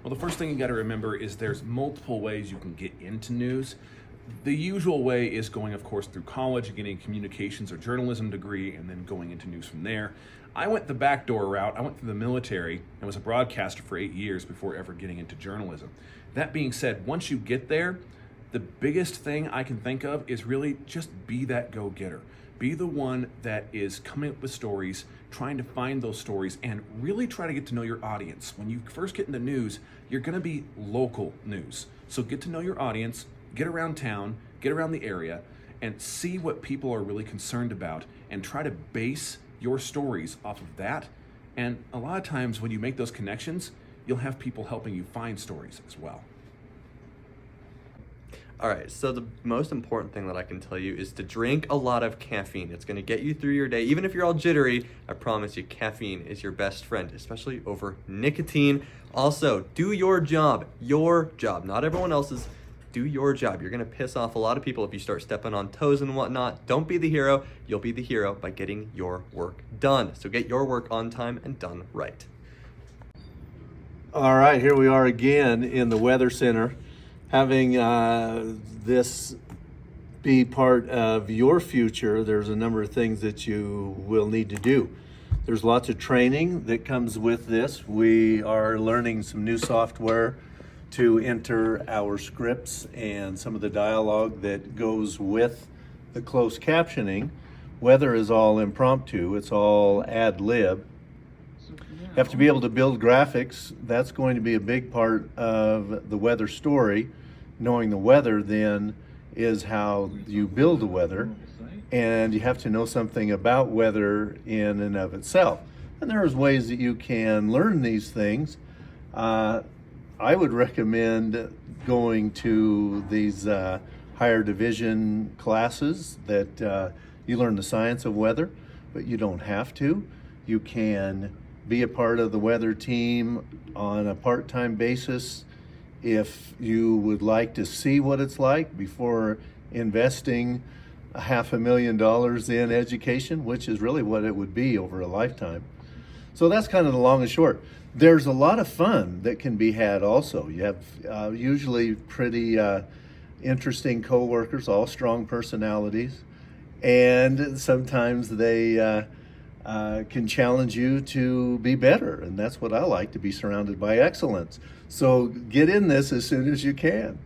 Well, the first thing you got to remember is there's multiple ways you can get into news. The usual way is going, of course, through college, getting a communications or journalism degree, and then going into news from there. I went the backdoor route. I went through the military and was a broadcaster for 8 years before ever getting into journalism. That being said, once you get there, the biggest thing I can think of is really just be that go-getter. Be the one that is coming up with stories, trying to find those stories, and really try to get to know your audience. When you first get into news, you're going to be local news. So get to know your audience, get around town, get around the area, and see what people are really concerned about, and try to base your stories off of that. And a lot of times when you make those connections, you'll have people helping you find stories as well. All right, so the most important thing that I can tell you is to drink a lot of caffeine. It's gonna get you through your day. Even if you're all jittery, I promise you caffeine is your best friend, especially over nicotine. Also, do your job, not everyone else's. Do your job. You're gonna piss off a lot of people if you start stepping on toes and whatnot. Don't be the hero. You'll be the hero by getting your work done. So get your work on time and done right. All right, here we are again in the Weather Center, having this be part of your future. There's a number of things that you will need to do. There's lots of training that comes with this. We are learning some new software to enter our scripts and some of the dialogue that goes with the closed captioning. Weather is all impromptu, it's all ad lib. You have to be able to build graphics. That's going to be a big part of the weather story. Knowing the weather then is how you build the weather, and you have to know something about weather in and of itself. And there's ways that you can learn these things. I would recommend going to these higher division classes that you learn the science of weather, but you don't have to. You can be a part of the weather team on a part-time basis if you would like to see what it's like before investing $500,000 in education, which is really what it would be over a lifetime. So that's kind of the long and short. There's a lot of fun that can be had also. You have usually pretty interesting coworkers, all strong personalities, and sometimes they can challenge you to be better, and that's what I like, to be surrounded by excellence. So get in this as soon as you can.